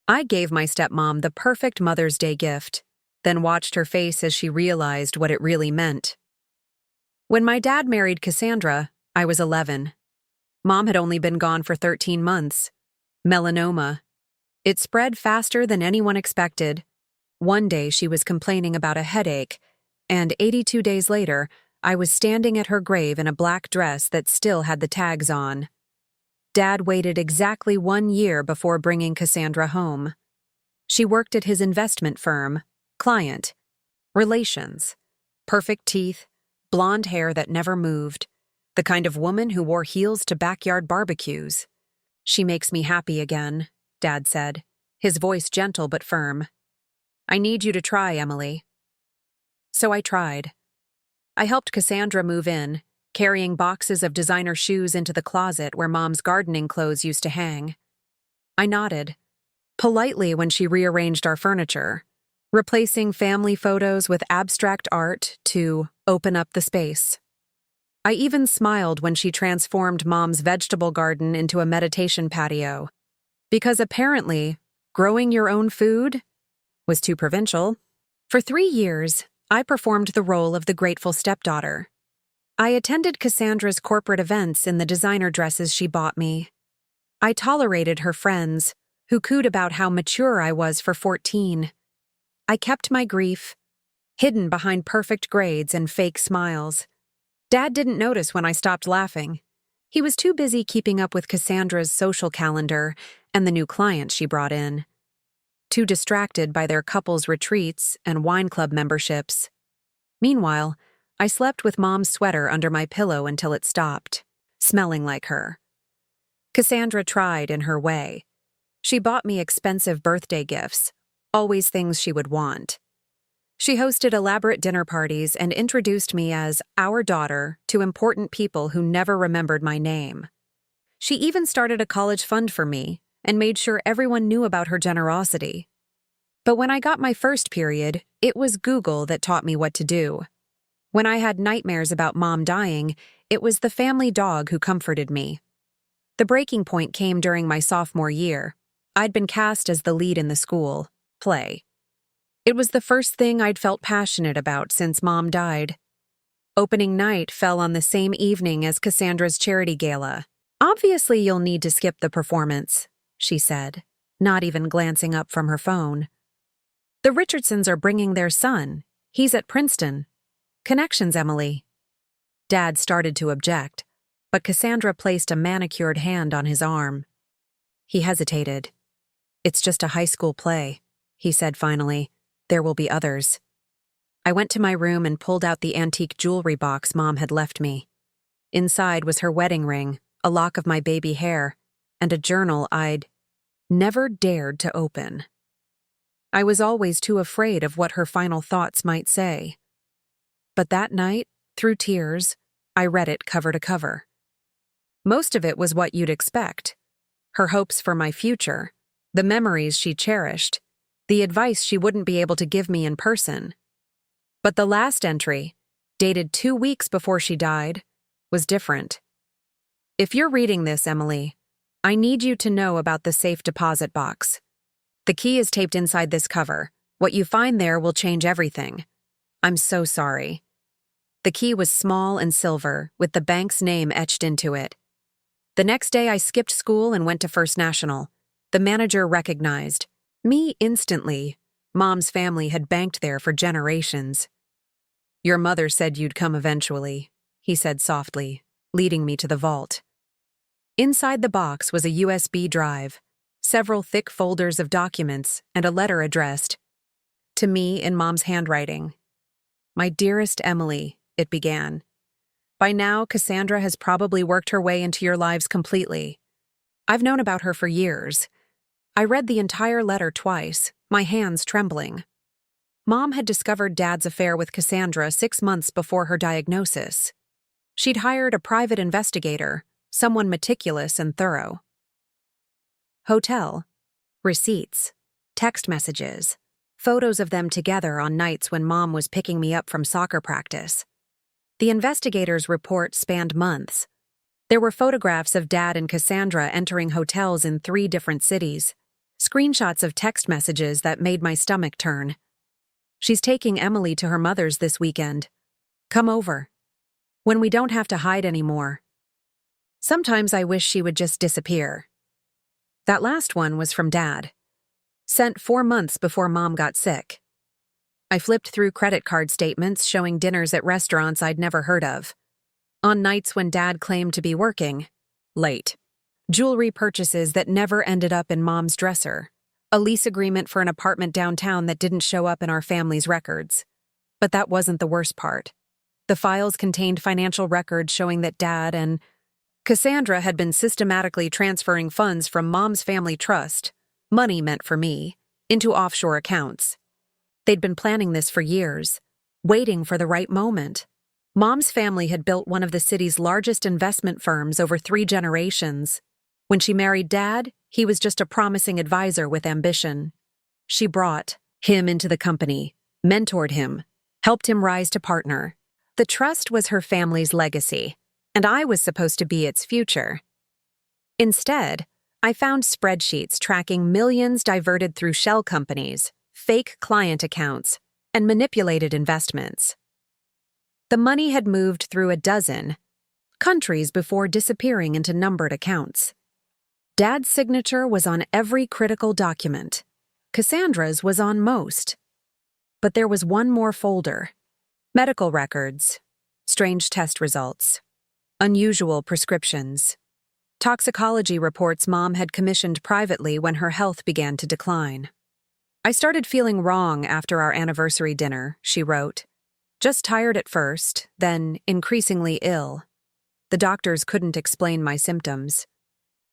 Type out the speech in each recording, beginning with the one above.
I gave my stepmom the perfect Mother's Day gift, then watched her face as she realized what it really meant. When my dad married Cassandra, I was 11. Mom had only been gone for 13 months. Melanoma. It spread faster than anyone expected. One day she was complaining about a headache, and 82 days later, I was standing at her grave in a black dress that still had the tags on. Dad waited exactly 1 year before bringing Cassandra home. She worked at his investment firm, client, relations, perfect teeth, blonde hair that never moved, the kind of woman who wore heels to backyard barbecues. "She makes me happy again," Dad said, his voice gentle but firm. "I need you to try, Emily." So I tried. I helped Cassandra move in, carrying boxes of designer shoes into the closet where Mom's gardening clothes used to hang. I nodded, politely when she rearranged our furniture, replacing family photos with abstract art to open up the space. I even smiled when she transformed Mom's vegetable garden into a meditation patio, because apparently, growing your own food was too provincial. For 3 years, I performed the role of the grateful stepdaughter. I attended Cassandra's corporate events in the designer dresses she bought me. I tolerated her friends, who cooed about how mature I was for 14. I kept my grief, hidden behind perfect grades and fake smiles. Dad didn't notice when I stopped laughing. He was too busy keeping up with Cassandra's social calendar and the new clients she brought in. Too distracted by their couples' retreats and wine club memberships. Meanwhile, I slept with Mom's sweater under my pillow until it stopped, smelling like her. Cassandra tried in her way. She bought me expensive birthday gifts, always things she would want. She hosted elaborate dinner parties and introduced me as our daughter to important people who never remembered my name. She even started a college fund for me and made sure everyone knew about her generosity. But when I got my first period, it was Google that taught me what to do. When I had nightmares about Mom dying, it was the family dog who comforted me. The breaking point came during my sophomore year. I'd been cast as the lead in the school play. It was the first thing I'd felt passionate about since Mom died. Opening night fell on the same evening as Cassandra's charity gala. "Obviously, you'll need to skip the performance," she said, not even glancing up from her phone. "The Richardsons are bringing their son. He's at Princeton. Connections, Emily." Dad started to object, but Cassandra placed a manicured hand on his arm. He hesitated. "It's just a high school play," he said finally. "There will be others." I went to my room and pulled out the antique jewelry box Mom had left me. Inside was her wedding ring, a lock of my baby hair, and a journal I'd never dared to open. I was always too afraid of what her final thoughts might say. But that night, through tears, I read it cover to cover. Most of it was what you'd expect. Her hopes for my future, the memories she cherished, the advice she wouldn't be able to give me in person. But the last entry, dated 2 weeks before she died, was different. "If you're reading this, Emily, I need you to know about the safe deposit box. The key is taped inside this cover. What you find there will change everything. I'm so sorry." The key was small and silver, with the bank's name etched into it. The next day I skipped school and went to First National. The manager recognized me instantly. Mom's family had banked there for generations. "Your mother said you'd come eventually," he said softly, leading me to the vault. Inside the box was a USB drive, several thick folders of documents, and a letter addressed to me in Mom's handwriting. "My dearest Emily," it began. "By now, Cassandra has probably worked her way into your lives completely. I've known about her for years." I read the entire letter twice, my hands trembling. Mom had discovered Dad's affair with Cassandra 6 months before her diagnosis. She'd hired a private investigator, someone meticulous and thorough. Hotel, receipts, text messages, photos of them together on nights when Mom was picking me up from soccer practice. The investigator's report spanned months. There were photographs of Dad and Cassandra entering hotels in 3 different cities. Screenshots of text messages that made my stomach turn. She's taking Emily to her mother's this weekend. Come over. When we don't have to hide anymore. Sometimes I wish she would just disappear. That last one was from Dad. Sent 4 months before Mom got sick. I flipped through credit card statements showing dinners at restaurants I'd never heard of. On nights when Dad claimed to be working. Late. Jewelry purchases that never ended up in Mom's dresser. A lease agreement for an apartment downtown that didn't show up in our family's records. But that wasn't the worst part. The files contained financial records showing that Dad and Cassandra had been systematically transferring funds from Mom's family trust, money meant for me, into offshore accounts. They'd been planning this for years, waiting for the right moment. Mom's family had built one of the city's largest investment firms over 3 generations. When she married Dad, he was just a promising advisor with ambition. She brought him into the company, mentored him, helped him rise to partner. The trust was her family's legacy, and I was supposed to be its future. Instead, I found spreadsheets tracking millions diverted through shell companies, fake client accounts, and manipulated investments. The money had moved through a dozen countries before disappearing into numbered accounts. Dad's signature was on every critical document. Cassandra's was on most. But there was one more folder. Medical records, strange test results, unusual prescriptions, toxicology reports Mom had commissioned privately when her health began to decline. I started feeling wrong after our anniversary dinner, she wrote. Just tired at first, then increasingly ill. The doctors couldn't explain my symptoms.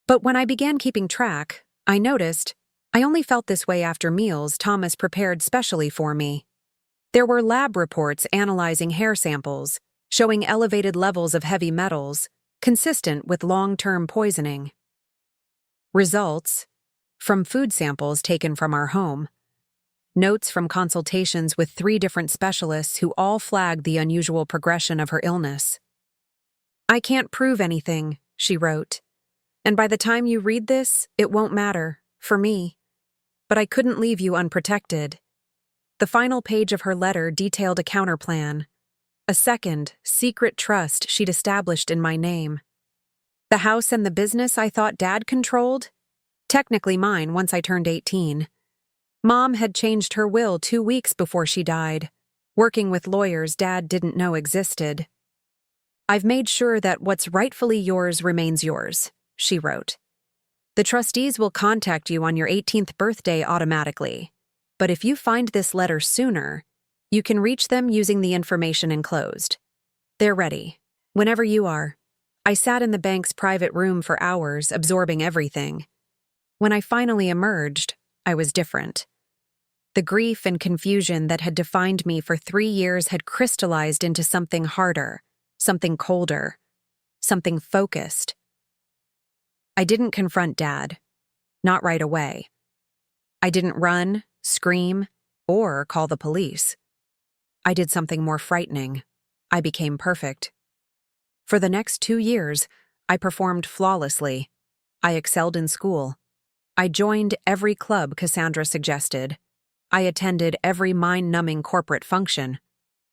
But when I began keeping track, I noticed I only felt this way after meals Thomas prepared specially for me. There were lab reports analyzing hair samples, showing elevated levels of heavy metals, consistent with long-term poisoning. Results from food samples taken from our home. Notes from consultations with 3 different specialists who all flagged the unusual progression of her illness. I can't prove anything, she wrote. And by the time you read this, it won't matter, for me. But I couldn't leave you unprotected. The final page of her letter detailed a counterplan, a second, secret trust she'd established in my name. The house and the business I thought Dad controlled? Technically mine once I turned 18. Mom had changed her will 2 weeks before she died, working with lawyers Dad didn't know existed. I've made sure that what's rightfully yours remains yours, she wrote. The trustees will contact you on your 18th birthday automatically, but if you find this letter sooner, you can reach them using the information enclosed. They're ready, whenever you are. I sat in the bank's private room for hours, absorbing everything. When I finally emerged, I was different. The grief and confusion that had defined me for 3 years had crystallized into something harder, something colder, something focused. I didn't confront Dad, not right away. I didn't run, scream, or call the police. I did something more frightening. I became perfect. For the next 2 years, I performed flawlessly. I excelled in school. I joined every club Cassandra suggested. I attended every mind-numbing corporate function.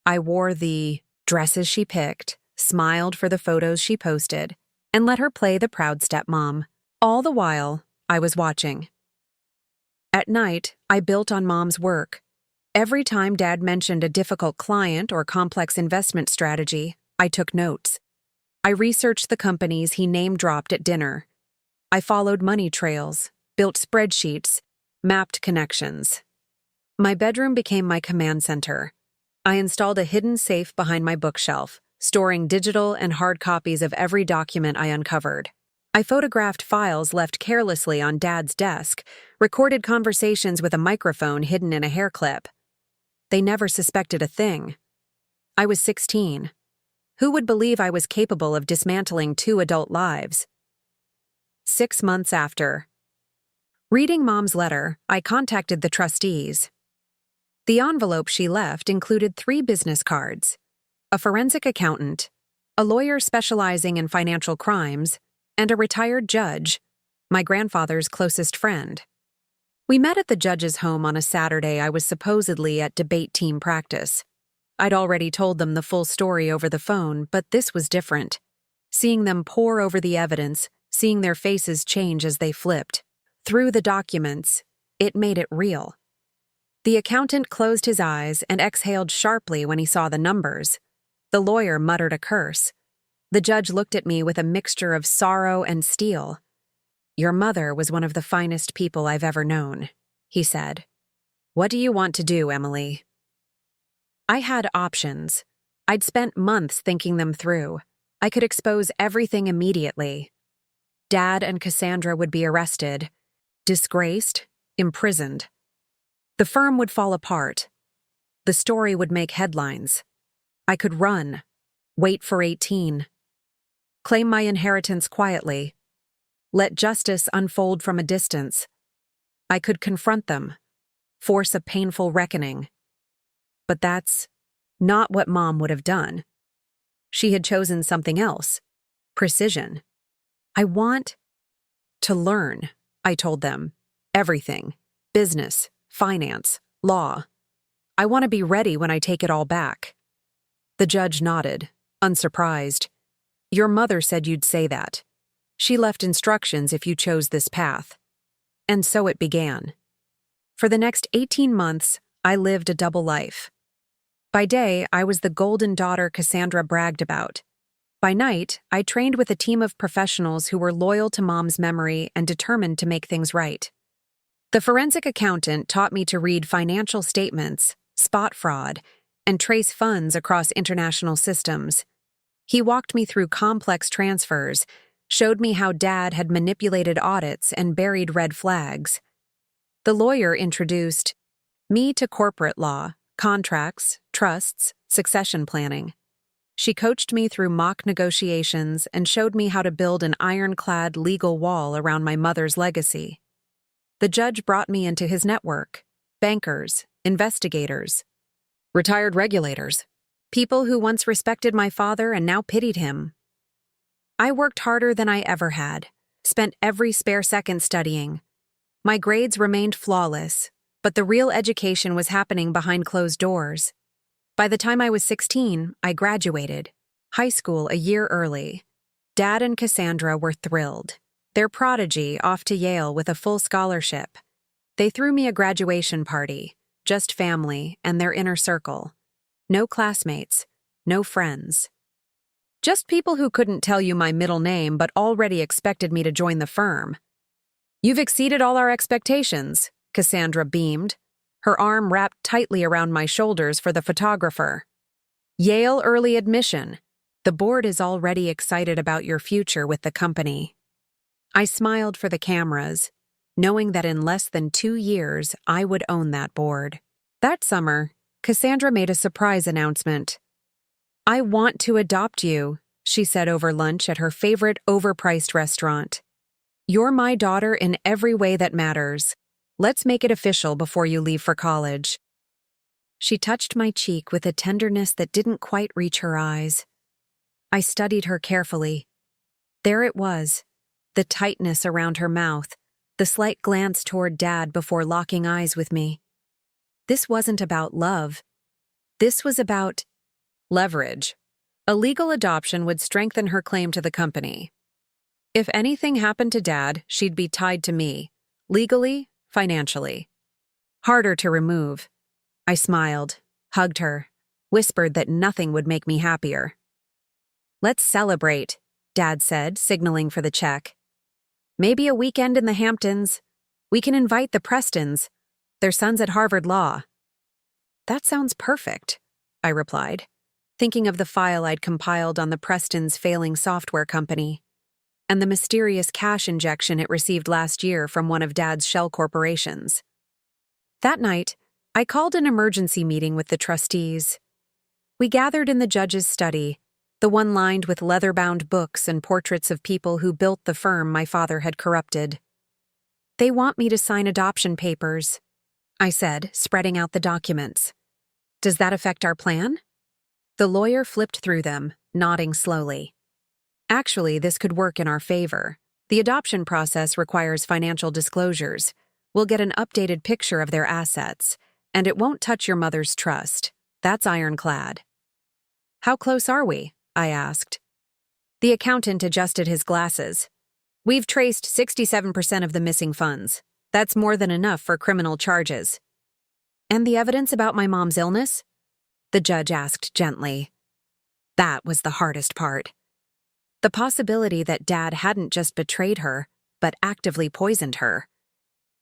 I wore the dresses she picked, smiled for the photos she posted, and let her play the proud stepmom. All the while, I was watching. At night, I built on Mom's work. Every time Dad mentioned a difficult client or complex investment strategy, I took notes. I researched the companies he name-dropped at dinner. I followed money trails, built spreadsheets, mapped connections. My bedroom became my command center. I installed a hidden safe behind my bookshelf, storing digital and hard copies of every document I uncovered. I photographed files left carelessly on Dad's desk, recorded conversations with a microphone hidden in a hair clip. They never suspected a thing. I was 16. Who would believe I was capable of dismantling 2 adult lives? 6 months after. Reading Mom's letter, I contacted the trustees. The envelope she left included 3 business cards, a forensic accountant, a lawyer specializing in financial crimes, and a retired judge, my grandfather's closest friend. We met at the judge's home on a Saturday I was supposedly at debate team practice. I'd already told them the full story over the phone, but this was different. Seeing them pore over the evidence, seeing their faces change as they flipped through the documents, it made it real. The accountant closed his eyes and exhaled sharply when he saw the numbers. The lawyer muttered a curse. The judge looked at me with a mixture of sorrow and steel. "Your mother was one of the finest people I've ever known," he said. "What do you want to do, Emily?" I had options. I'd spent months thinking them through. I could expose everything immediately. Dad and Cassandra would be arrested, disgraced, imprisoned. The firm would fall apart. The story would make headlines. I could run, wait for 18, claim my inheritance quietly, let justice unfold from a distance. I could confront them, force a painful reckoning. But that's not what Mom would have done. She had chosen something else, precision. "I want to learn," I told them. "Everything. Business, finance, law. I want to be ready when I take it all back." The judge nodded, unsurprised. "Your mother said you'd say that. She left instructions if you chose this path." And so it began. For the next 18 months, I lived a double life. By day, I was the golden daughter Cassandra bragged about. By night, I trained with a team of professionals who were loyal to Mom's memory and determined to make things right. The forensic accountant taught me to read financial statements, spot fraud, and trace funds across international systems. He walked me through complex transfers, showed me how Dad had manipulated audits and buried red flags. The lawyer introduced me to corporate law, contracts, trusts, succession planning. She coached me through mock negotiations and showed me how to build an ironclad legal wall around my mother's legacy. The judge brought me into his network: bankers, investigators, retired regulators, people who once respected my father and now pitied him. I worked harder than I ever had, spent every spare second studying. My grades remained flawless, but the real education was happening behind closed doors. By the time I was 16, I graduated, high school a year early. Dad and Cassandra were thrilled. Their prodigy off to Yale with a full scholarship. They threw me a graduation party, just family and their inner circle. No classmates, no friends. Just people who couldn't tell you my middle name but already expected me to join the firm. "You've exceeded all our expectations," Cassandra beamed, her arm wrapped tightly around my shoulders for the photographer. "Yale early admission. The board is already excited about your future with the company." I smiled for the cameras, knowing that in less than 2 years I would own that board. That summer, Cassandra made a surprise announcement. "I want to adopt you," she said over lunch at her favorite overpriced restaurant. "You're my daughter in every way that matters. Let's make it official before you leave for college." She touched my cheek with a tenderness that didn't quite reach her eyes. I studied her carefully. There it was, the tightness around her mouth, the slight glance toward Dad before locking eyes with me. This wasn't about love. This was about leverage. A legal adoption would strengthen her claim to the company. If anything happened to Dad, she'd be tied to me, legally, financially. Harder to remove. I smiled, hugged her, whispered that nothing would make me happier. "Let's celebrate," Dad said, signaling for the check. "Maybe a weekend in the Hamptons. We can invite the Prestons. Their son's at Harvard Law." "That sounds perfect," I replied, thinking of the file I'd compiled on the Prestons' failing software company and the mysterious cash injection it received last year from one of Dad's shell corporations. That night, I called an emergency meeting with the trustees. We gathered in the judge's study, the one lined with leather-bound books and portraits of people who built the firm my father had corrupted. "They want me to sign adoption papers," I said, spreading out the documents. "Does that affect our plan?" The lawyer flipped through them, nodding slowly. "Actually, this could work in our favor. The adoption process requires financial disclosures. We'll get an updated picture of their assets, and it won't touch your mother's trust. That's ironclad. How close are we? I asked. The accountant adjusted his glasses. We've traced 67% of the missing funds. That's more than enough for criminal charges. And the evidence about my mom's illness? The judge asked gently. That was the hardest part. The possibility that Dad hadn't just betrayed her, but actively poisoned her.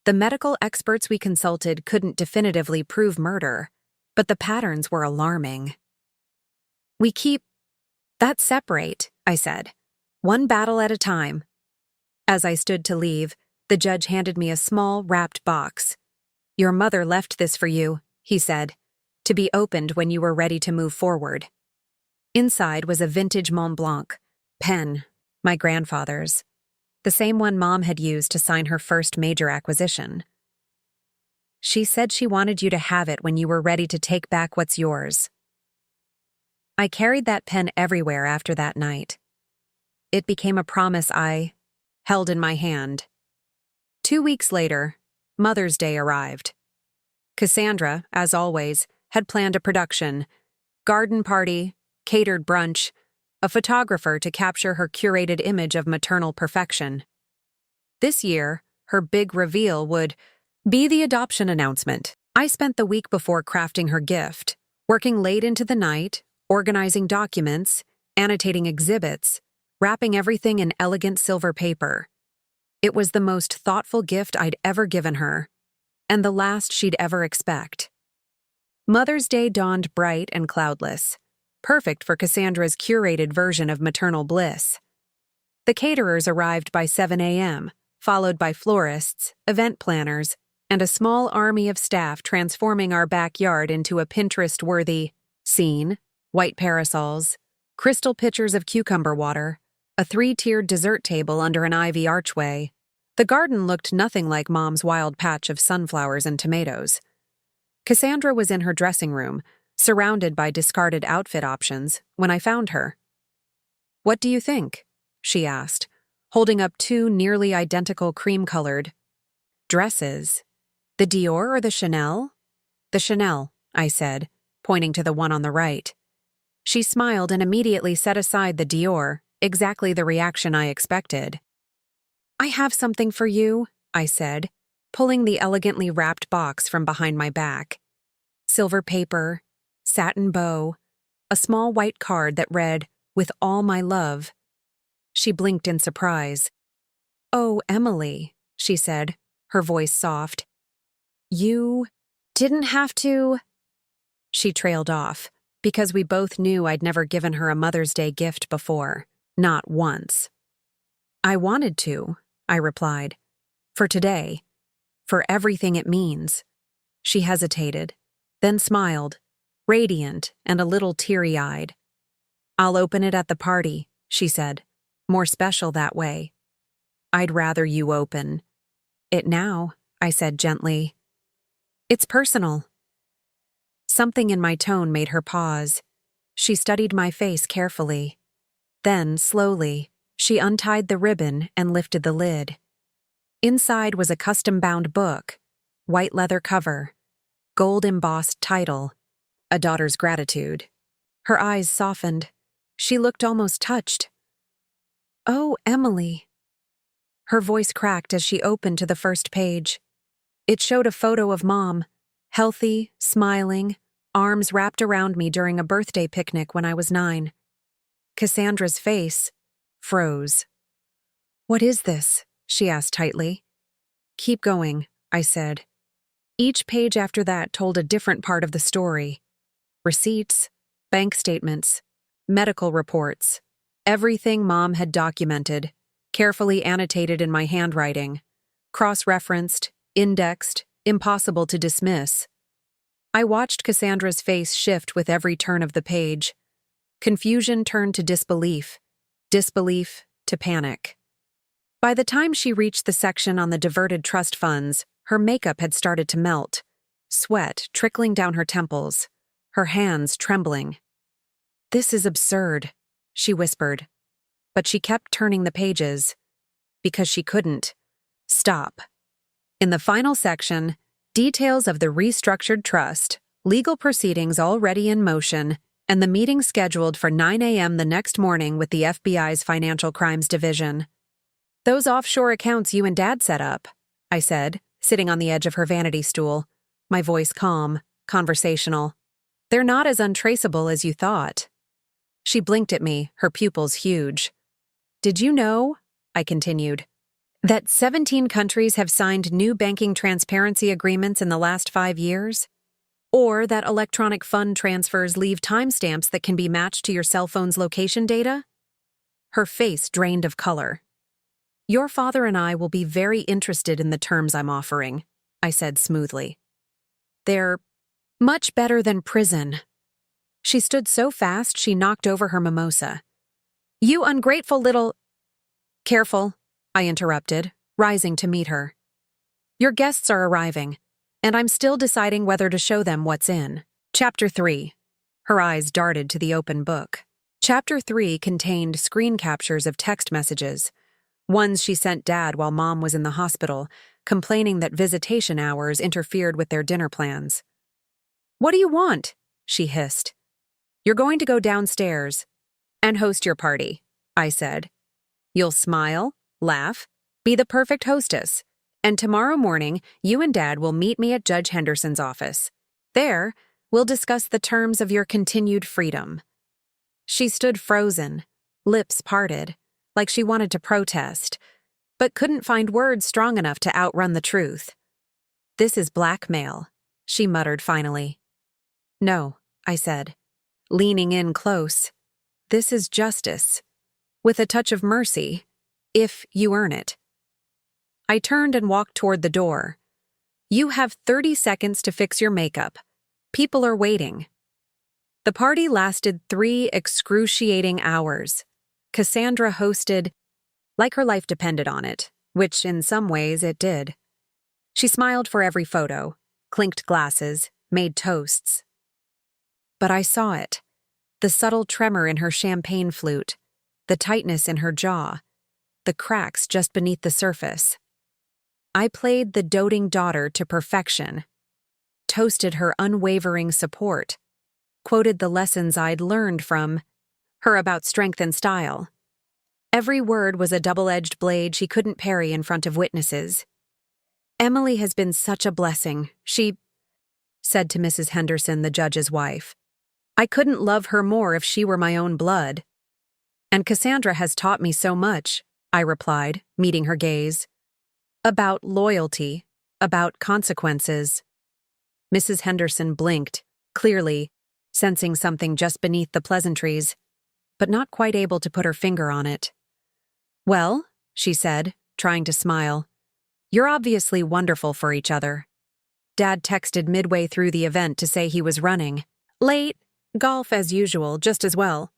The medical experts we consulted couldn't definitively prove murder, but the patterns were alarming. That's separate, I said. One battle at a time. As I stood to leave, the judge handed me a small, wrapped box. Your mother left this for you, he said, to be opened when you were ready to move forward. Inside was a vintage Mont Blanc pen, my grandfather's, the same one Mom had used to sign her first major acquisition. She said she wanted you to have it when you were ready to take back what's yours. I carried that pen everywhere after that night. It became a promise I held in my hand. 2 weeks later, Mother's Day arrived. Cassandra, as always, had planned a production, garden party, catered brunch, a photographer to capture her curated image of maternal perfection. This year, her big reveal would be the adoption announcement. I spent the week before crafting her gift, working late into the night, organizing documents, annotating exhibits, wrapping everything in elegant silver paper. It was the most thoughtful gift I'd ever given her, and the last she'd ever expect. Mother's Day dawned bright and cloudless, perfect for Cassandra's curated version of maternal bliss. The caterers arrived by 7 a.m., followed by florists, event planners, and a small army of staff transforming our backyard into a Pinterest-worthy scene, white parasols, crystal pitchers of cucumber water, a 3-tiered dessert table under an ivy archway. The garden looked nothing like Mom's wild patch of sunflowers and tomatoes. Cassandra was in her dressing room, surrounded by discarded outfit options, when I found her. "What do you think?" she asked, holding up 2 nearly identical cream-colored dresses. "The Dior or the Chanel?" "The Chanel," I said, pointing to the one on the right. She smiled and immediately set aside the Dior, exactly the reaction I expected. "I have something for you," I said, pulling the elegantly wrapped box from behind my back. Silver paper, satin bow, a small white card that read, "With all my love." She blinked in surprise. "Oh, Emily," she said, her voice soft. "You didn't have to—" She trailed off, because we both knew I'd never given her a Mother's Day gift before, not once. "I wanted to," I replied. "For today. For everything it means." She hesitated, then smiled, radiant and a little teary-eyed. "I'll open it at the party," she said, "more special that way." "I'd rather you open it now," I said gently. "It's personal." Something in my tone made her pause. She studied my face carefully. Then, slowly, she untied the ribbon and lifted the lid. Inside was a custom-bound book, white leather cover, gold-embossed title, A Daughter's Gratitude. Her eyes softened. She looked almost touched. "Oh, Emily." Her voice cracked as she opened to the first page. It showed a photo of Mom, healthy, smiling, arms wrapped around me during a birthday picnic when I was 9. Cassandra's face froze. "What is this?" she asked tightly. "Keep going," I said. Each page after that told a different part of the story. Receipts, bank statements, medical reports, everything Mom had documented, carefully annotated in my handwriting, cross-referenced, indexed, impossible to dismiss. I watched Cassandra's face shift with every turn of the page. Confusion turned to disbelief to panic. By the time she reached the section on the diverted trust funds, her makeup had started to melt, sweat trickling down her temples, her hands trembling. "This is absurd," she whispered, but she kept turning the pages, because she couldn't stop. In the final section, details of the restructured trust, legal proceedings already in motion, and the meeting scheduled for 9 a.m. the next morning with the FBI's Financial Crimes Division. "Those offshore accounts you and Dad set up," I said, sitting on the edge of her vanity stool, my voice calm, conversational. "They're not as untraceable as you thought." She blinked at me, her pupils huge. "Did you know," I continued, "that 17 countries have signed new banking transparency agreements in the last 5 years? Or that electronic fund transfers leave timestamps that can be matched to your cell phone's location data?" Her face drained of color. "Your father and I will be very interested in the terms I'm offering," I said smoothly. "They're much better than prison." She stood so fast she knocked over her mimosa. "You ungrateful little—" "Careful," I interrupted, rising to meet her. "Your guests are arriving, and I'm still deciding whether to show them what's in." Chapter 3. Her eyes darted to the open book. Chapter 3 contained screen captures of text messages, ones she sent Dad while Mom was in the hospital, complaining that visitation hours interfered with their dinner plans. "What do you want?" she hissed. "You're going to go downstairs and host your party," I said. "You'll smile, laugh, be the perfect hostess, and tomorrow morning you and Dad will meet me at Judge Henderson's office. There, we'll discuss the terms of your continued freedom." She stood frozen, lips parted, like she wanted to protest, but couldn't find words strong enough to outrun the truth. "This is blackmail," she muttered finally. "No," I said, leaning in close. "This is justice, with a touch of mercy, if you earn it." I turned and walked toward the door. "You have 30 seconds to fix your makeup. People are waiting." The party lasted 3 excruciating hours. Cassandra hosted like her life depended on it, which in some ways it did. She smiled for every photo, clinked glasses, made toasts. But I saw it, the subtle tremor in her champagne flute, the tightness in her jaw, the cracks just beneath the surface. I played the doting daughter to perfection, toasted her unwavering support, quoted the lessons I'd learned from her about strength and style. Every word was a double-edged blade she couldn't parry in front of witnesses. "Emily has been such a blessing, she said to Mrs. Henderson, the judge's wife. "I couldn't love her more if she were my own blood." "And Cassandra has taught me so much," I replied, meeting her gaze. "About loyalty, about consequences." Mrs. Henderson blinked, clearly, sensing something just beneath the pleasantries, but not quite able to put her finger on it. "Well," she said, trying to smile, "you're obviously wonderful for each other." Dad texted midway through the event to say he was running. Late, golf as usual, just as well.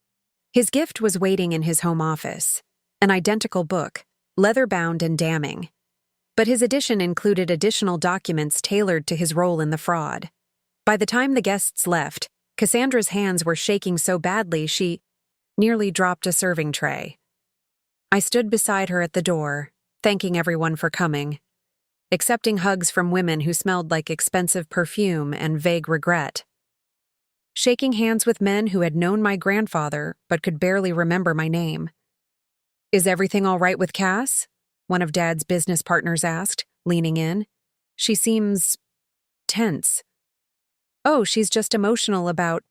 His gift was waiting in his home office, an identical book, leather-bound and damning. But his edition included additional documents tailored to his role in the fraud. By the time the guests left, Cassandra's hands were shaking so badly she nearly dropped a serving tray. I stood beside her at the door, thanking everyone for coming, accepting hugs from women who smelled like expensive perfume and vague regret, shaking hands with men who had known my grandfather but could barely remember my name. "Is everything all right with Cass?" one of Dad's business partners asked, leaning in. "She seems tense." "Oh, she's just emotional about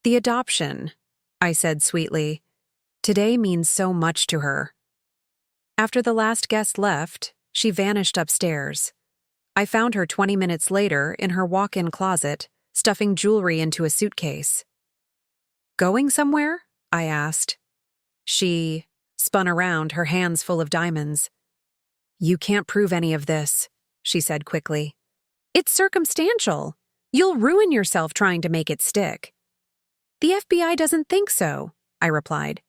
the adoption," I said sweetly. "Today means so much to her." After the last guest left, she vanished upstairs. I found her 20 minutes later in her walk-in closet, stuffing jewelry into a suitcase. "Going somewhere?" I asked. She spun around, her hands full of diamonds. "You can't prove any of this," she said quickly. "It's circumstantial. You'll ruin yourself trying to make it stick." "The FBI doesn't think so," I replied.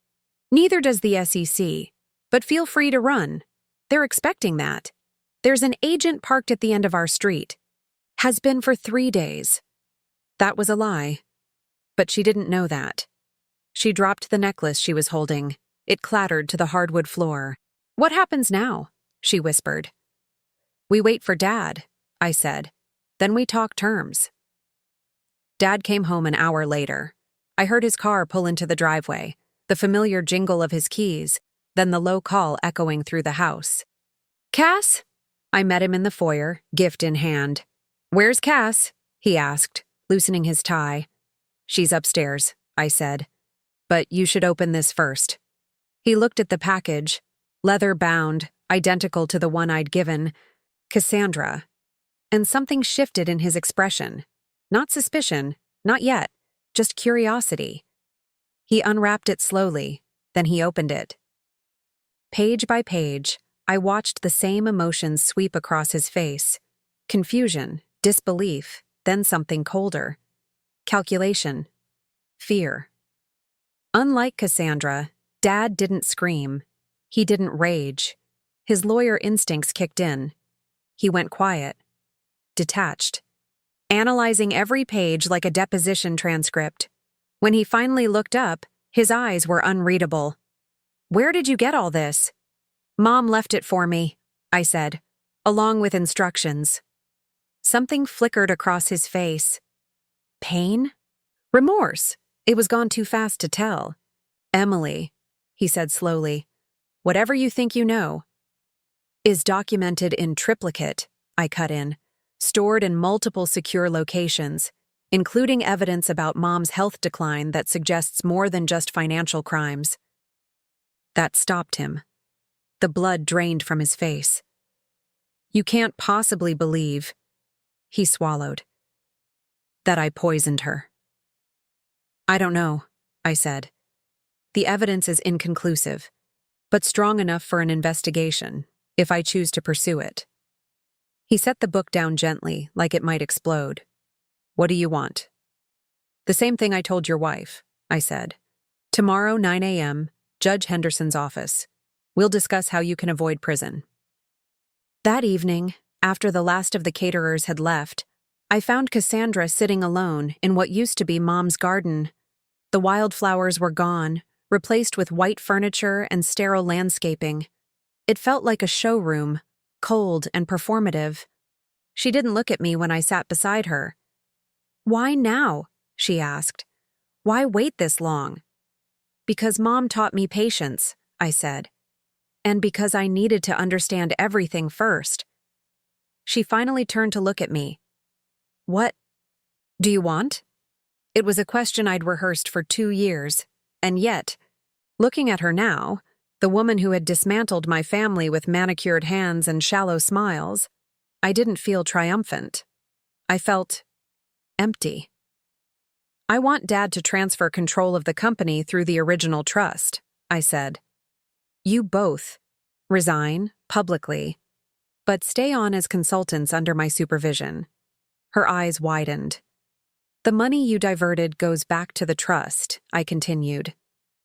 "Neither does the SEC, but feel free to run. They're expecting that. There's an agent parked at the end of our street. Has been for 3 days." That was a lie. But she didn't know that. She dropped the necklace she was holding. It clattered to the hardwood floor. "What happens now?" she whispered. We wait for Dad, I said. Then we talk terms. Dad came home an hour later. I heard his car pull into the driveway, the familiar jingle of his keys, then the low call echoing through the house. Cass? I met him in the foyer, gift in hand. Where's Cass? He asked, loosening his tie. She's upstairs, I said. But you should open this first. He looked at the package, leather-bound, identical to the one I'd given, Cassandra. And something shifted in his expression. Not suspicion, not yet, just curiosity. He unwrapped it slowly, then he opened it. Page by page, I watched the same emotions sweep across his face. Confusion, disbelief, then something colder. Calculation. Fear. Unlike Cassandra, Dad didn't scream. He didn't rage. His lawyer instincts kicked in. He went quiet. Detached. Analyzing every page like a deposition transcript. When he finally looked up, his eyes were unreadable. Where did you get all this? Mom left it for me, I said, along with instructions. Something flickered across his face. Pain? Remorse. It was gone too fast to tell. Emily, he said slowly, whatever you think you know, is documented in triplicate, I cut in, stored in multiple secure locations, including evidence about Mom's health decline that suggests more than just financial crimes. That stopped him. The blood drained from his face. You can't possibly believe, he swallowed, that I poisoned her. I don't know, I said. The evidence is inconclusive, but strong enough for an investigation, if I choose to pursue it. He set the book down gently, like it might explode. What do you want? The same thing I told your wife, I said. Tomorrow, 9 a.m., Judge Henderson's office. We'll discuss how you can avoid prison. That evening, after the last of the caterers had left, I found Cassandra sitting alone in what used to be Mom's garden. The wildflowers were gone, replaced with white furniture and sterile landscaping. It felt like a showroom, cold and performative. She didn't look at me when I sat beside her. Why now? She asked. Why wait this long? Because Mom taught me patience, I said. And because I needed to understand everything first. She finally turned to look at me. What do you want? It was a question I'd rehearsed for 2 years, and yet, looking at her now, the woman who had dismantled my family with manicured hands and shallow smiles, I didn't feel triumphant. I felt empty. I want Dad to transfer control of the company through the original trust, I said. You both resign publicly, but stay on as consultants under my supervision. Her eyes widened. The money you diverted goes back to the trust, I continued.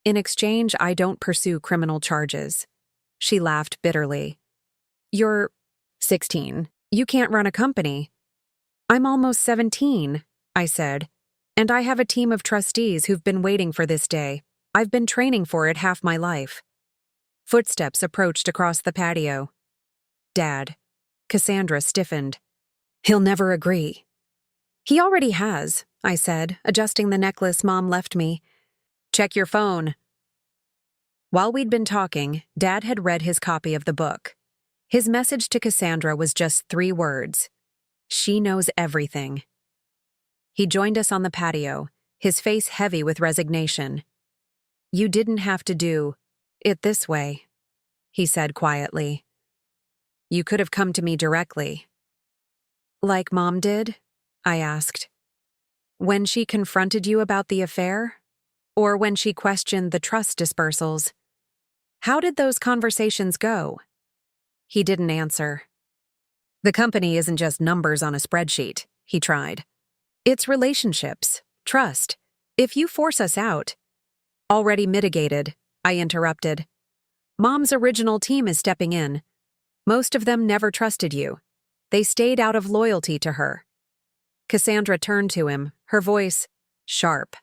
In exchange, I don't pursue criminal charges. She laughed bitterly. You're 16. You can't run a company. I'm almost 17, I said, and I have a team of trustees who've been waiting for this day. I've been training for it half my life. Footsteps approached across the patio. Dad. Cassandra stiffened. He'll never agree. He already has, I said, adjusting the necklace Mom left me. Check your phone. While we'd been talking, Dad had read his copy of the book. His message to Cassandra was just 3 words. She knows everything. He joined us on the patio, his face heavy with resignation. You didn't have to do it this way, he said quietly. You could have come to me directly. Like Mom did? I asked. When she confronted you about the affair? Or when she questioned the trust dispersals? How did those conversations go? He didn't answer. The company isn't just numbers on a spreadsheet, he tried. It's relationships, trust. If you force us out— Already mitigated, I interrupted. Mom's original team is stepping in. Most of them never trusted you. They stayed out of loyalty to her. Cassandra turned to him, her voice sharp.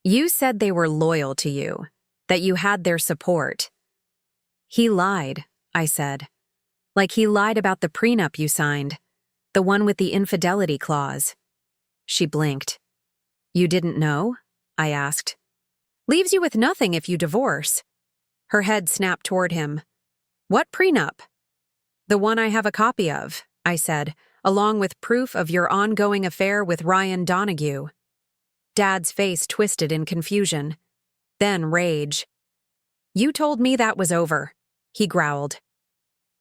You said they were loyal to you, that you had their support. He lied, I said. Like he lied about the prenup you signed, the one with the infidelity clause. She blinked. You didn't know? I asked. Leaves you with nothing if you divorce. Her head snapped toward him. What prenup? The one I have a copy of, I said, along with proof of your ongoing affair with Ryan Donahue. Dad's face twisted in confusion. Then rage. You told me that was over, he growled.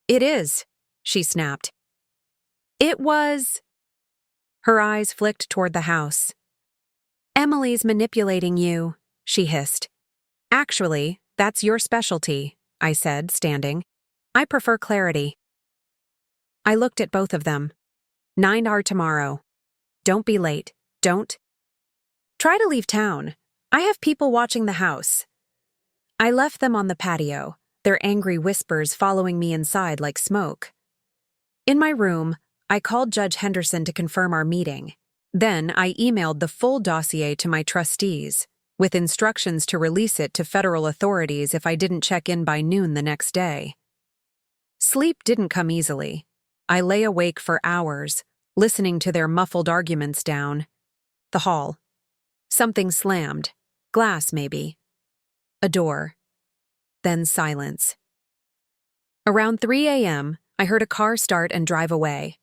It is, she snapped. It was. Her eyes flicked toward the house. Emily's manipulating you, she hissed. Actually, that's your specialty, I said, standing. I prefer clarity. I looked at both of them. 9 tomorrow. Don't be late. Don't. Try to leave town. I have people watching the house. I left them on the patio, their angry whispers following me inside like smoke. In my room, I called Judge Henderson to confirm our meeting. Then I emailed the full dossier to my trustees, with instructions to release it to federal authorities if I didn't check in by noon the next day. Sleep didn't come easily. I lay awake for hours, listening to their muffled arguments down the hall. Something slammed. Glass, maybe. A door. Then silence. Around 3 a.m., I heard a car start and drive away.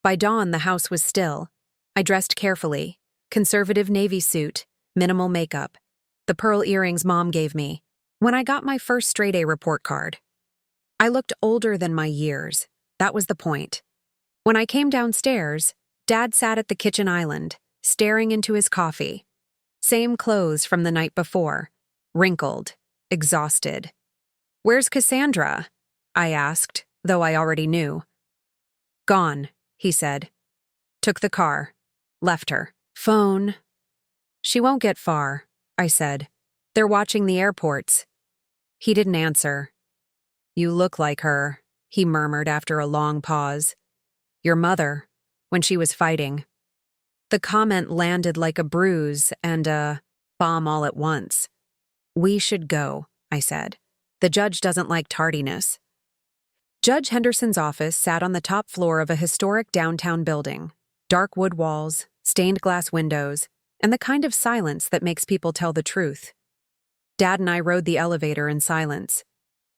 By dawn, the house was still. I dressed carefully. Conservative navy suit, minimal makeup, the pearl earrings Mom gave me. When I got my first straight-A report card, I looked older than my years. That was the point. When I came downstairs, Dad sat at the kitchen island, staring into his coffee. Same clothes from the night before, wrinkled, exhausted. Where's Cassandra? I asked, though I already knew. Gone, he said. Took the car. Left her. Phone. She won't get far, I said. They're watching the airports. He didn't answer. You look like her, he murmured after a long pause. Your mother, when she was fighting. The comment landed like a bruise and a bomb all at once. We should go, I said. The judge doesn't like tardiness. Judge Henderson's office sat on the top floor of a historic downtown building. Dark wood walls, stained glass windows, and the kind of silence that makes people tell the truth. Dad and I rode the elevator in silence.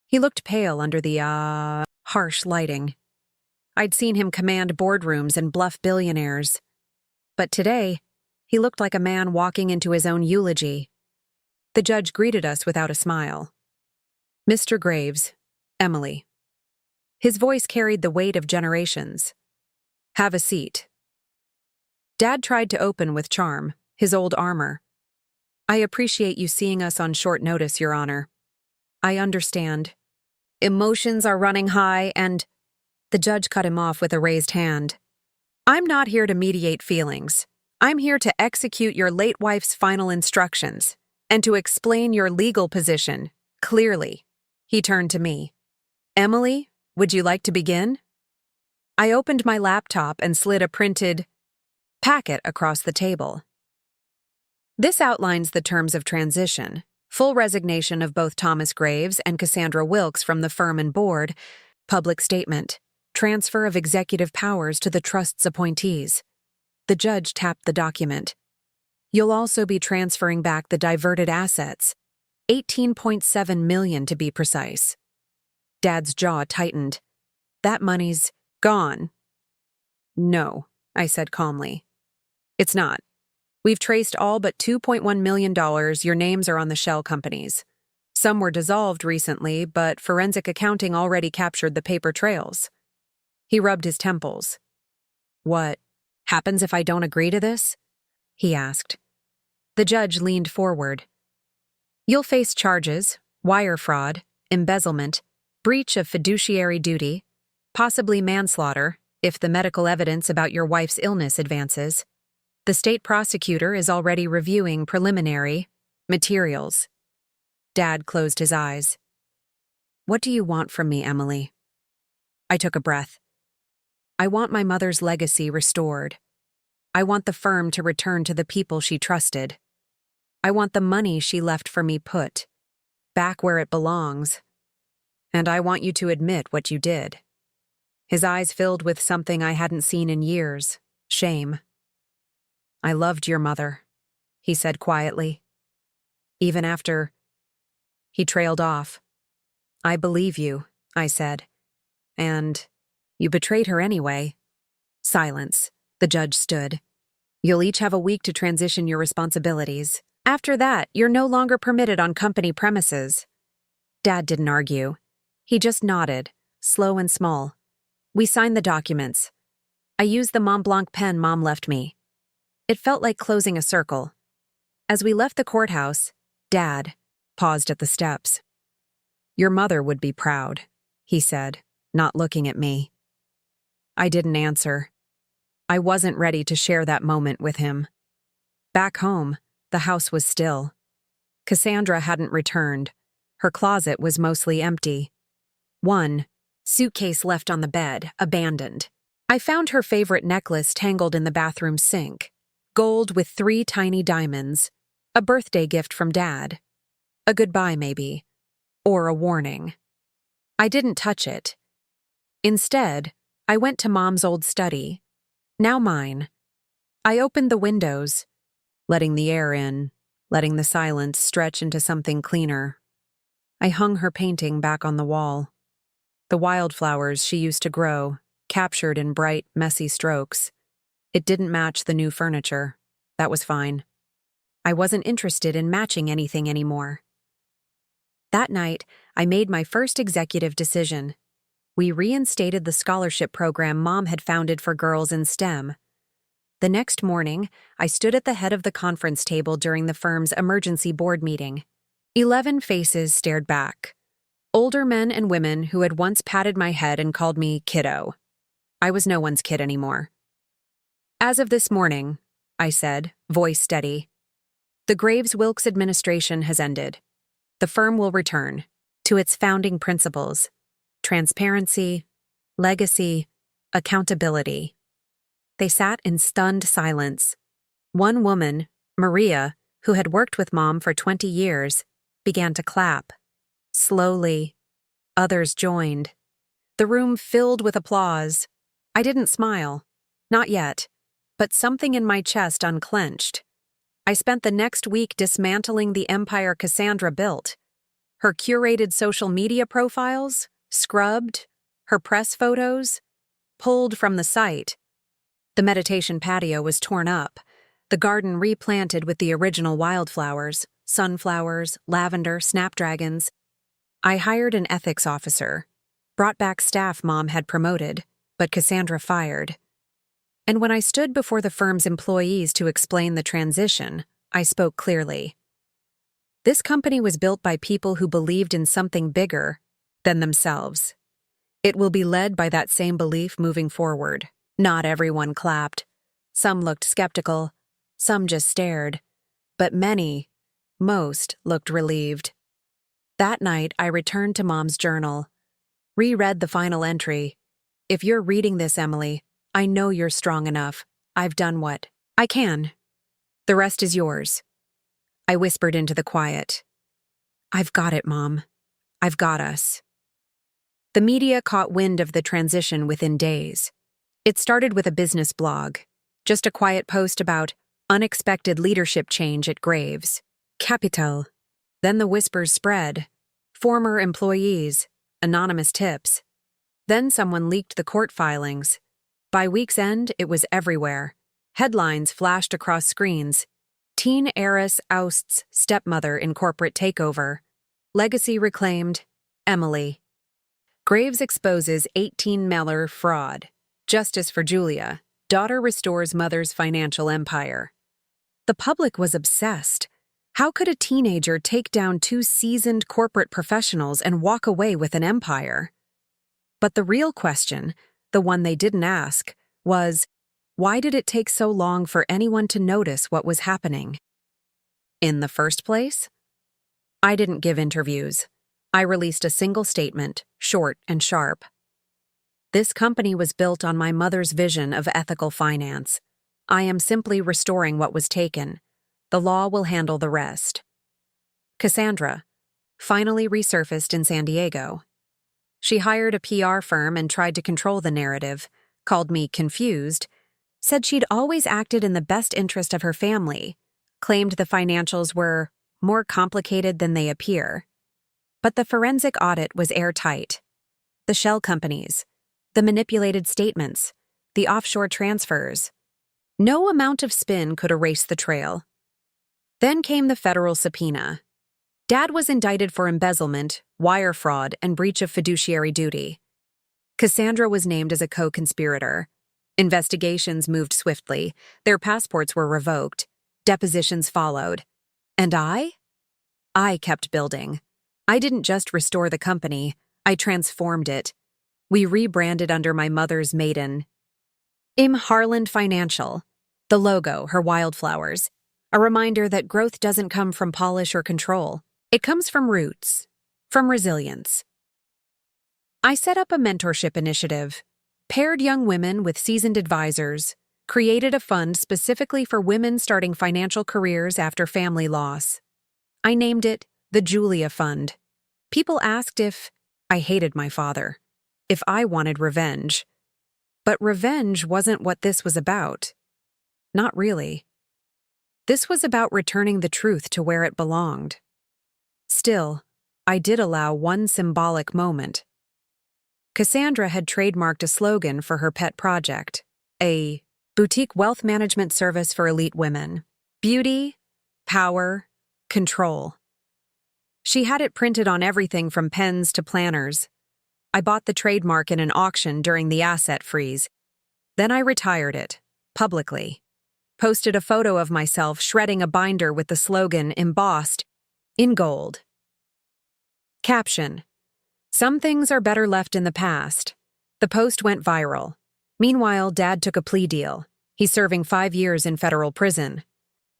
He looked pale under the, harsh lighting. I'd seen him command boardrooms and bluff billionaires. But today, he looked like a man walking into his own eulogy. The judge greeted us without a smile. Mr. Graves, Emily. His voice carried the weight of generations. Have a seat. Dad tried to open with charm, his old armor. I appreciate you seeing us on short notice, Your Honor. I understand. Emotions are running high and... The judge cut him off with a raised hand. I'm not here to mediate feelings. I'm here to execute your late wife's final instructions and to explain your legal position, clearly. He turned to me. Emily, would you like to begin? I opened my laptop and slid a printed packet across the table. This outlines the terms of transition, full resignation of both Thomas Graves and Cassandra Wilkes from the firm and board, public statement, transfer of executive powers to the trust's appointees. The judge tapped the document. You'll also be transferring back the diverted assets, $18.7 million to be precise. Dad's jaw tightened. That money's gone. No, I said calmly. It's not. We've traced all but $2.1 million. Your names are on the shell companies. Some were dissolved recently, but forensic accounting already captured the paper trails. He rubbed his temples. What happens if I don't agree to this? He asked. The judge leaned forward. You'll face charges, wire fraud, embezzlement, breach of fiduciary duty, possibly manslaughter, if the medical evidence about your wife's illness advances. The state prosecutor is already reviewing preliminary materials. Dad closed his eyes. What do you want from me, Emily? I took a breath. I want my mother's legacy restored. I want the firm to return to the people she trusted. I want the money she left for me put back where it belongs. And I want you to admit what you did. His eyes filled with something I hadn't seen in years: shame. "I loved your mother," he said quietly. "Even after—" He trailed off. "I believe you," I said. "And you betrayed her anyway." Silence. The judge stood. "You'll each have a week to transition your responsibilities. After that, you're no longer permitted on company premises." Dad didn't argue. He just nodded, slow and small. We signed the documents. I used the Mont Blanc pen Mom left me. It felt like closing a circle. As we left the courthouse, Dad paused at the steps. "Your mother would be proud," he said, not looking at me. I didn't answer. I wasn't ready to share that moment with him. Back home, the house was still. Cassandra hadn't returned. Her closet was mostly empty. One suitcase left on the bed, abandoned. I found her favorite necklace tangled in the bathroom sink. Gold with 3 tiny diamonds. A birthday gift from Dad. A goodbye, maybe. Or a warning. I didn't touch it. Instead, I went to Mom's old study. Now mine. I opened the windows, letting the air in, letting the silence stretch into something cleaner. I hung her painting back on the wall. The wildflowers she used to grow, captured in bright, messy strokes. It didn't match the new furniture. That was fine. I wasn't interested in matching anything anymore. That night, I made my first executive decision. We reinstated the scholarship program Mom had founded for girls in STEM. The next morning, I stood at the head of the conference table during the firm's emergency board meeting. 11 faces stared back. Older men and women who had once patted my head and called me kiddo. I was no one's kid anymore. "As of this morning," I said, voice steady, "the Graves-Wilkes administration has ended. The firm will return to its founding principles: transparency, legacy, accountability." They sat in stunned silence. One woman, Maria, who had worked with Mom for 20 years, began to clap. Slowly, others joined. The room filled with applause. I didn't smile. Not yet. But something in my chest unclenched. I spent the next week dismantling the empire Cassandra built. Her curated social media profiles, scrubbed, her press photos, pulled from the site. The meditation patio was torn up, the garden replanted with the original wildflowers, sunflowers, lavender, snapdragons. I hired an ethics officer, brought back staff Mom had promoted, but Cassandra fired. And when I stood before the firm's employees to explain the transition, I spoke clearly. This company was built by people who believed in something bigger than themselves. It will be led by that same belief moving forward. Not everyone clapped. Some looked skeptical, some just stared, but most looked relieved. That night, I returned to Mom's journal, reread the final entry. "If you're reading this, Emily, I know you're strong enough. I've done what I can. The rest is yours." I whispered into the quiet. "I've got it, Mom. I've got us." The media caught wind of the transition within days. It started with a business blog, just a quiet post about unexpected leadership change at Graves. Capital. Then the whispers spread. Former employees, anonymous tips. Then someone leaked the court filings. By week's end, it was everywhere. Headlines flashed across screens. Teen heiress ousts stepmother in corporate takeover. Legacy reclaimed. Emily. Graves exposes 18-mailer fraud. Justice for Julia. Daughter restores mother's financial empire. The public was obsessed. How could a teenager take down 2 seasoned corporate professionals and walk away with an empire? But the real question, the one they didn't ask, was, why did it take so long for anyone to notice what was happening? In the first place? I didn't give interviews. I released a single statement, short and sharp. This company was built on my mother's vision of ethical finance. I am simply restoring what was taken. The law will handle the rest. Cassandra, finally resurfaced in San Diego. She hired a PR firm and tried to control the narrative, called me confused, said she'd always acted in the best interest of her family, claimed the financials were more complicated than they appear. But the forensic audit was airtight. The shell companies, the manipulated statements, the offshore transfers. No amount of spin could erase the trail. Then came the federal subpoena. Dad was indicted for embezzlement, wire fraud, and breach of fiduciary duty. Cassandra was named as a co-conspirator. Investigations moved swiftly. Their passports were revoked. Depositions followed. And I? I kept building. I didn't just restore the company, I transformed it. We rebranded under my mother's maiden. Im Harland Financial. The logo, her wildflowers. A reminder that growth doesn't come from polish or control. It comes from roots, from resilience. I set up a mentorship initiative, paired young women with seasoned advisors, created a fund specifically for women starting financial careers after family loss. I named it the Julia Fund. People asked if I hated my father, if I wanted revenge. But revenge wasn't what this was about. Not really. This was about returning the truth to where it belonged. Still, I did allow one symbolic moment. Cassandra had trademarked a slogan for her pet project, a boutique wealth management service for elite women. Beauty, power, control. She had it printed on everything from pens to planners. I bought the trademark in an auction during the asset freeze. Then I retired it, publicly. Posted a photo of myself shredding a binder with the slogan embossed in gold. Caption: Some things are better left in the past. The post went viral. Meanwhile, Dad took a plea deal. He's serving 5 years in federal prison.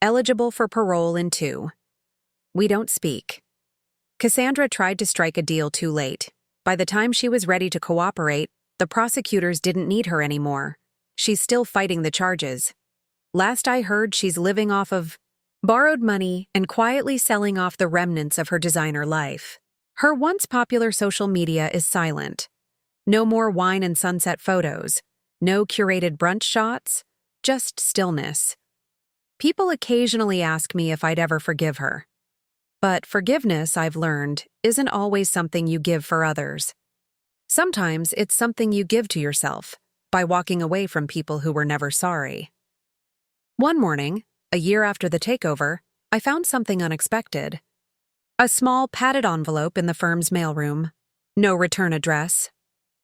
Eligible for parole in 2. We don't speak. Cassandra tried to strike a deal too late. By the time she was ready to cooperate, the prosecutors didn't need her anymore. She's still fighting the charges. Last I heard, she's living off of borrowed money and quietly selling off the remnants of her designer life. Her once popular social media is silent. No more wine and sunset photos. No curated brunch shots. Just stillness. People occasionally ask me if I'd ever forgive her. But forgiveness, I've learned, isn't always something you give for others. Sometimes it's something you give to yourself by walking away from people who were never sorry. One morning, a year after the takeover, I found something unexpected. A small padded envelope in the firm's mailroom. No return address.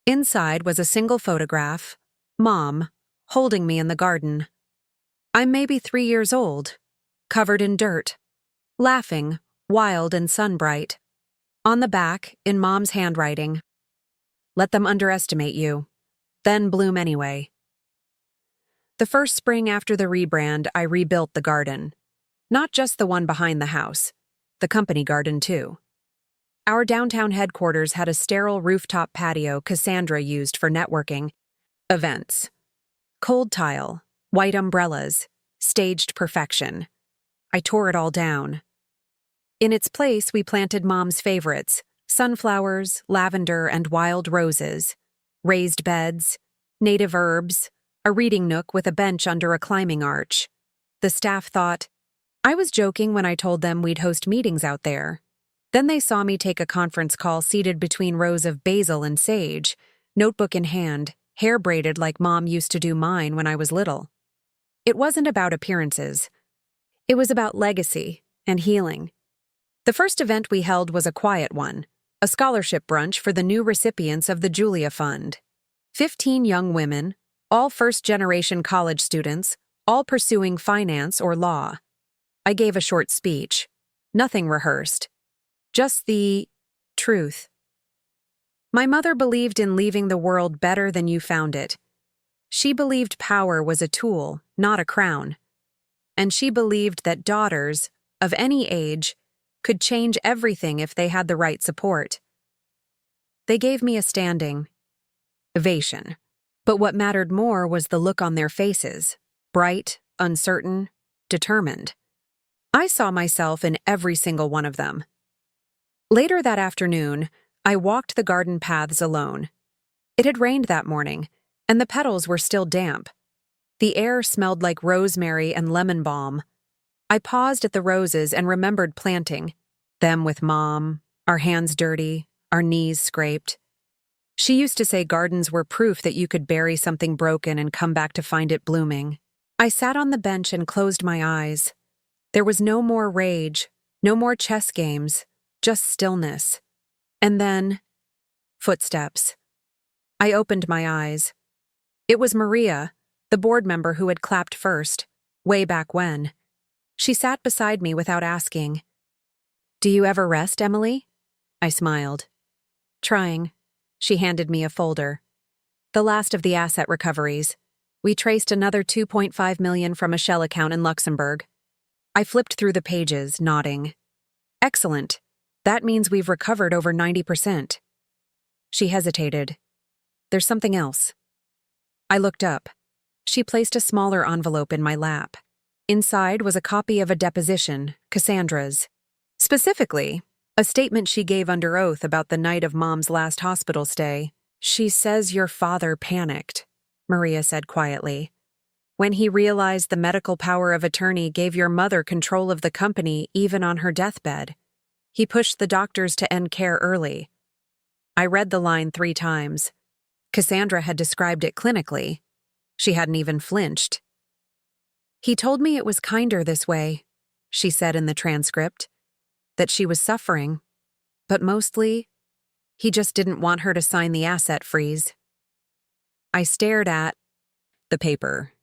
Inside was a single photograph. Mom, holding me in the garden. I'm maybe 3 years old, covered in dirt, laughing, wild and sunbright. On the back, in Mom's handwriting. Let them underestimate you, then bloom anyway. The first spring after the rebrand, I rebuilt the garden. Not just the one behind the house, the company garden too. Our downtown headquarters had a sterile rooftop patio Cassandra used for networking, events. Cold tile, white umbrellas, staged perfection. I tore it all down. In its place, we planted Mom's favorites, sunflowers, lavender, and wild roses, raised beds, native herbs, a reading nook with a bench under a climbing arch. The staff thought I was joking when I told them we'd host meetings out there. Then they saw me take a conference call seated between rows of basil and sage, notebook in hand, hair braided like Mom used to do mine when I was little. It wasn't about appearances. It was about legacy and healing. The first event we held was a quiet one, a scholarship brunch for the new recipients of the Julia Fund. 15 young women, all first-generation college students, all pursuing finance or law. I gave a short speech. Nothing rehearsed. Just the truth. My mother believed in leaving the world better than you found it. She believed power was a tool, not a crown. And she believed that daughters, of any age, could change everything if they had the right support. They gave me a standing ovation. But what mattered more was the look on their faces, bright, uncertain, determined. I saw myself in every single one of them. Later that afternoon, I walked the garden paths alone. It had rained that morning, and the petals were still damp. The air smelled like rosemary and lemon balm. I paused at the roses and remembered planting them with Mom, our hands dirty, our knees scraped. She used to say gardens were proof that you could bury something broken and come back to find it blooming. I sat on the bench and closed my eyes. There was no more rage, no more chess games, just stillness. And then, footsteps. I opened my eyes. It was Maria, the board member who had clapped first, way back when. She sat beside me without asking. "Do you ever rest, Emily?" I smiled. "Trying." She handed me a folder. The last of the asset recoveries. We traced another $2.5 million from a shell account in Luxembourg. I flipped through the pages, nodding. "Excellent. That means we've recovered over 90%. She hesitated. "There's something else." I looked up. She placed a smaller envelope in my lap. Inside was a copy of a deposition, Cassandra's. Specifically, a statement she gave under oath about the night of Mom's last hospital stay. "She says your father panicked," Maria said quietly. "When he realized the medical power of attorney gave your mother control of the company even on her deathbed. He pushed the doctors to end care early." I read the line 3 times. Cassandra had described it clinically. She hadn't even flinched. "He told me it was kinder this way," she said in the transcript. "That she was suffering, but mostly, he just didn't want her to sign the asset freeze." I stared at the paper.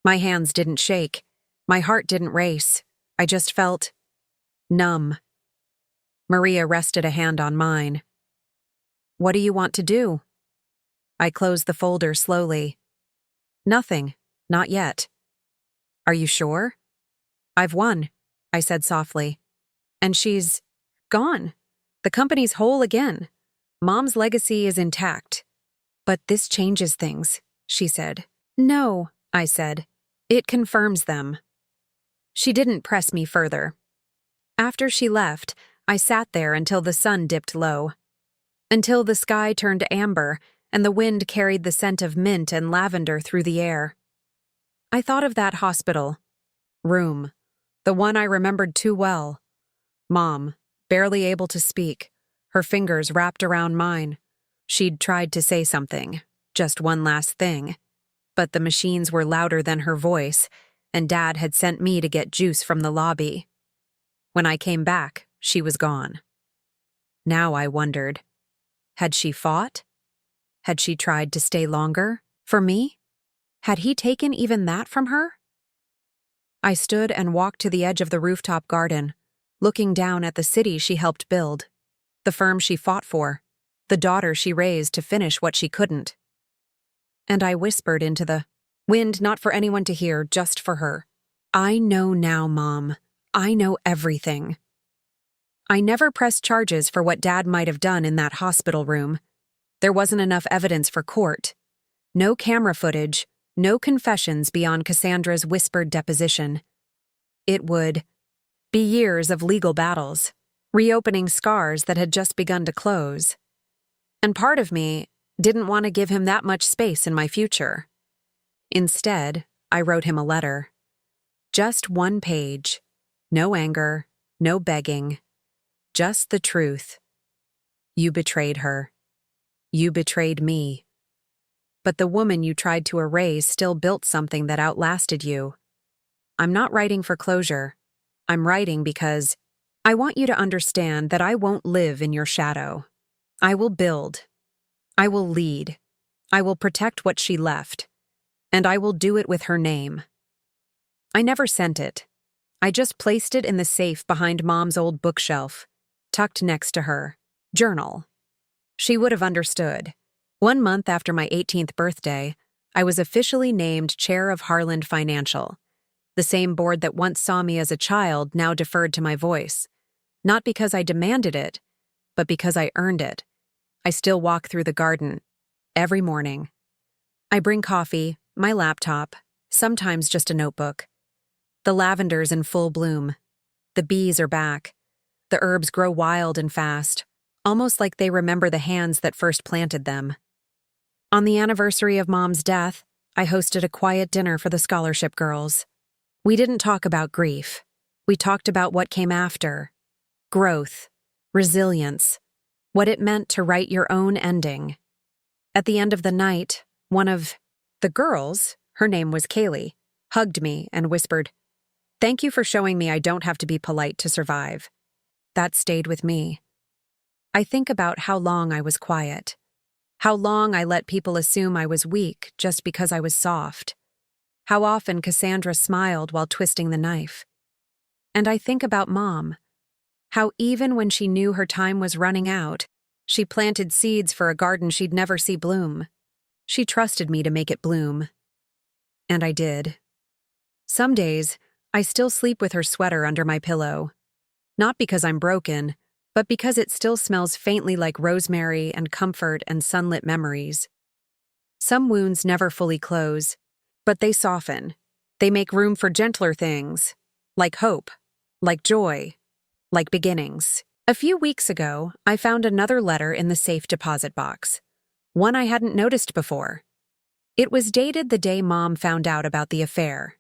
My hands didn't shake. My heart didn't race. I just felt numb. Maria rested a hand on mine. "What do you want to do?" I closed the folder slowly. "Nothing. Not yet." "Are you sure?" "I've won," I said softly. "And she's gone. The company's whole again. Mom's legacy is intact." "But this changes things," she said. "No," I said. "It confirms them." She didn't press me further. After she left, I sat there until the sun dipped low. Until the sky turned amber and the wind carried the scent of mint and lavender through the air. I thought of that hospital room, the one I remembered too well. Mom, barely able to speak, her fingers wrapped around mine. She'd tried to say something, just one last thing. But the machines were louder than her voice, and Dad had sent me to get juice from the lobby. When I came back, she was gone. Now I wondered, had she fought? Had she tried to stay longer? For me? Had he taken even that from her? I stood and walked to the edge of the rooftop garden, looking down at the city she helped build, the firm she fought for, the daughter she raised to finish what she couldn't. And I whispered into the wind, not for anyone to hear, just for her. "I know now, Mom. I know everything." I never pressed charges for what Dad might have done in that hospital room. There wasn't enough evidence for court. No camera footage, no confessions beyond Cassandra's whispered deposition. It would be years of legal battles, reopening scars that had just begun to close. And part of me didn't want to give him that much space in my future. Instead, I wrote him a letter. Just 1 page. No anger, no begging. Just the truth. You betrayed her. You betrayed me. But the woman you tried to erase still built something that outlasted you. I'm not writing for closure. I'm writing because I want you to understand that I won't live in your shadow. I will build. I will lead. I will protect what she left. And I will do it with her name. I never sent it. I just placed it in the safe behind Mom's old bookshelf, tucked next to her journal. She would have understood. 1 month after my 18th birthday, I was officially named chair of Harland Financial. The same board that once saw me as a child now deferred to my voice. Not because I demanded it, but because I earned it. I still walk through the garden every morning. I bring coffee, my laptop, sometimes just a notebook. The lavender's in full bloom. The bees are back. The herbs grow wild and fast, almost like they remember the hands that first planted them. On the anniversary of Mom's death, I hosted a quiet dinner for the scholarship girls. We didn't talk about grief. We talked about what came after. Growth, resilience, what it meant to write your own ending. At the end of the night, one of the girls, her name was Kaylee, hugged me and whispered, "Thank you for showing me I don't have to be polite to survive." That stayed with me. I think about how long I was quiet, how long I let people assume I was weak just because I was soft, how often Cassandra smiled while twisting the knife. And I think about Mom, how even when she knew her time was running out, she planted seeds for a garden she'd never see bloom. She trusted me to make it bloom. And I did. Some days, I still sleep with her sweater under my pillow. Not because I'm broken, but because it still smells faintly like rosemary and comfort and sunlit memories. Some wounds never fully close, but they soften. They make room for gentler things, like hope, like joy, like beginnings. A few weeks ago, I found another letter in the safe deposit box, one I hadn't noticed before. It was dated the day Mom found out about the affair.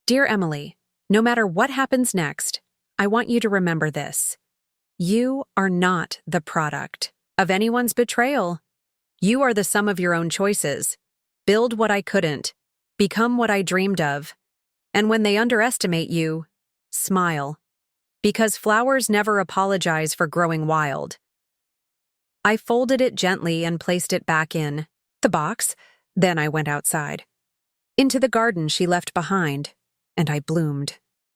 "Dear Emily, no matter what happens next, I want you to remember this. You are not the product of anyone's betrayal. You are the sum of your own choices. Build what I couldn't. Become what I dreamed of. And when they underestimate you, smile. Because flowers never apologize for growing wild." I folded it gently and placed it back in the box. Then I went outside. Into the garden she left behind, and I bloomed.